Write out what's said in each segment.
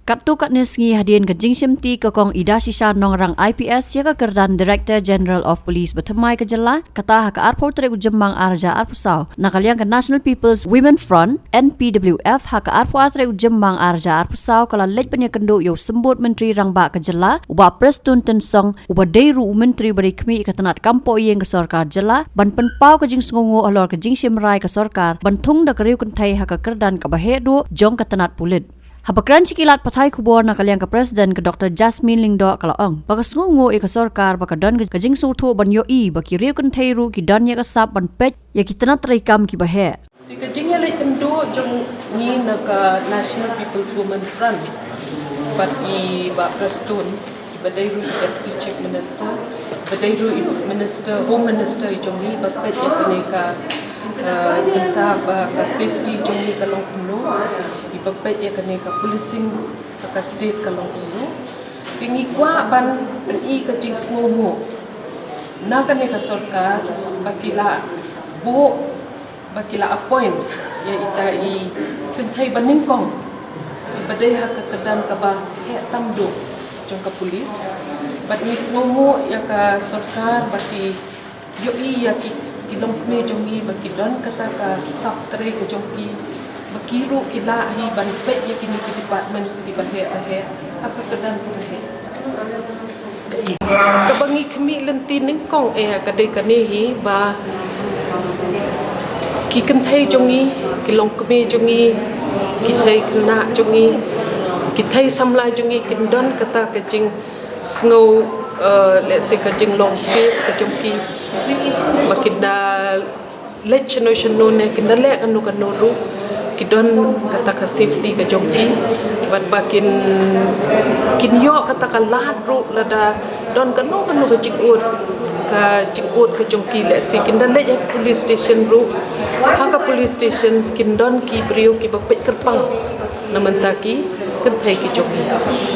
Kat tu kat nesngi hadian ke jingshimti ke kong ida sisa nongrang IPS ya ke kerdan Director General of Police bertemai ke jela kata hak arpo trek ujembang arja arpusau nakaliang ke National People's Women Front NPWF hak arpo trek ujembang arja arpusau kala lej penya kendo yo sembut menteri rangba ke jela uba prestun tensong uba deiru menteri beri kmi ke tenat kampo yeng ke sarkar jela ban penpau ke jing sngongo alor ke jingshim rai ke sarkar ban thung da kriu kentai hak kerdan ke bahedu jong ke tenat pulit Habakran cikilat patai kubor na kaliang ke Presiden ke Dr. Jasmine Lingdo kalaong. Baka sungungo ke sorkar baka don ke jing sultu ban yo i baki riu kan teiru ki don ya kasap ban pet ya ki tanat rekam ki bahe. Tika Jingïaroh kendo jong ni na ka National People's Women Front. Baki ba Prestun badairu Deputy Chief Minister, badairu Minister Home Minister jong ni ba pet ya kene ka benta ba ka safety jong ni ka Longkmie ipagpet ya kene ka policing ka state ka Longkmie tingi kwa ban i ka jing sngomo na kene ka sarkar bakila appoint ya ita i kentai baningkong badai hak kedan ka ba he tamdo jong ka polis bat ni sngomo ya ka sarkar baki yo i ya ki Longkmie jong ni baki don kata ka saptre ka jong ki bakiru kila hi ban pet ya kini ki department ki bahe apa kedan ku bahe kabangi kemi lenti ningkong kadai kane hi ba ki kentai jongi ki Longkmie jongi ki thai kena jongi ki thai samla jongi kindon kata ka jing snow let's say ka jing long safe ka jong ki bakinda let chano ne kinda le kanu ru kidon kata ka safety ka jongki bat bakin kinyo kata ka lahat ru lada don kanu ka jingud ka jongki le si kinda le ya police station ru ha ka police station kindon ki brio ki bapet kerpang namantaki kentai ki jongki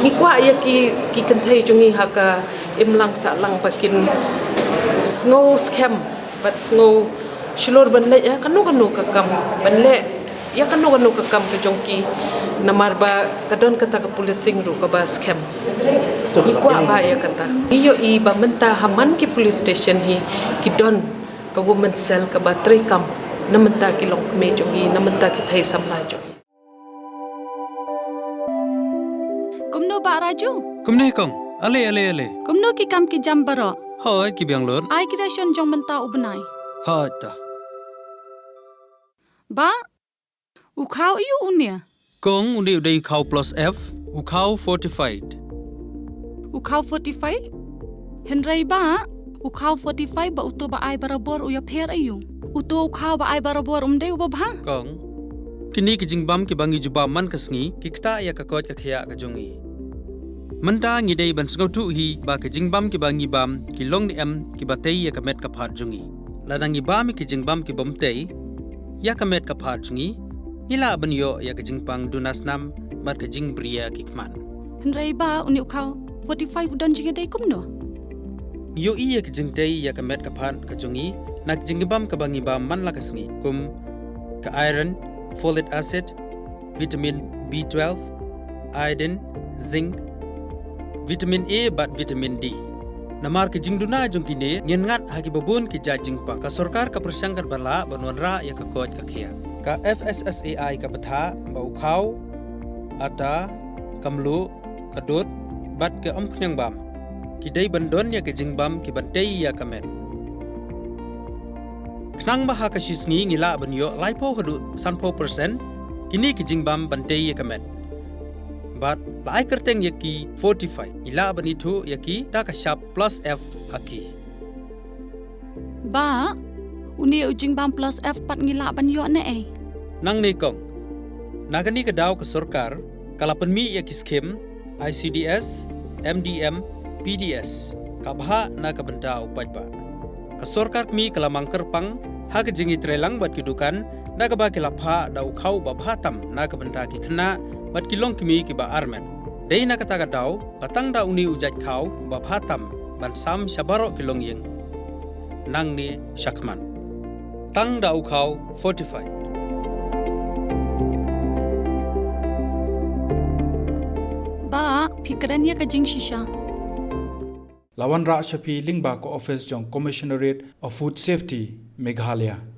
ni kwa ya ki kentai jongi ha ka imlang sa lang bakin snow scam bat snow shilor banle ya kanu ka kam banle ya kanu ka kam ke jongki namar ba kadon kata ka policing ru ka ba scam ni kwa ba ya kata iyo i ba menta haman ki police station hi ki don ka woman cell ka ba trekam namenta ki Longkmie jongi namenta ki thai samla jongi kumno ba raju kumne kong ale kumno ki kam ki jam baro hoi ki biang lor ai kira shon jong menta ubnai ha ta ba ukau iu unia kong uni udai khau plus f ukau fortified henrai ba ukau 45 ba uto ba ai barabor uya pher ayu uto ukau ba ai barabor umdei uba bha kong kini ki jingbam ki bangi juba man kasngi ki kta ya ka kot ka khia ka jongi manta ngi dei ban sngau tu hi ba ki jingbam ki bangi bam ki long ni em ki batei ya ka met ka phat jongi ladangi bam ki jingbam ki bomtei ya ka met ka phat jongi ila banyo ya ka jingpang dunasnam bar ka jingbria ki kman henrai ba uni ukau 45 udan jinga dei kumno yo i ya ka jingtei ya ka met ka phat ka jongi nak jingbam ka bangi bam man la kasngi kum ka iron folic acid vitamin B12 iodine zinc vitamin A bat vitamin D namar ke jingduna jongki ne ngengat hagi babun ki jajingpa ka sarkar ka persangkat bala banwanra ya ka kot ka khia ka FSSAI ka batha bau khau ata kamlu kadut bat ke amkhnyang bam ki dei bandon ya ke jingbam ki batei ya kamet knang baha ka shisngi ngila banyo laipo hadu sanpo percent kini ki jingbam bantei ya kamet but lai kerteng yaki 45 ila bani thu yaki ta ka sharp plus f haki ba uni ujing bam plus f pat ngila ban yo ne ai nang ne kong nagani ka daw ka sarkar kala panmi yaki scheme ICDS MDM PDS ka bha na ka banta upaj ba ka sarkar mi kala mangker pang ha ka jingi trelang bat kidukan na ka ba kila pha daw khau ba bhatam na ka banta ki khna bat ki Longkmie ki ba armen dei na kata ka daw patang da uni ujat khau ba bhatam ban sam shabaro ki longyeng nang ni shakman tang da u khau 45 fikran ya ka jing shisha. Lawan Ra Shapi Lingba ko Office Jong Commissionerate of Food Safety Meghalaya.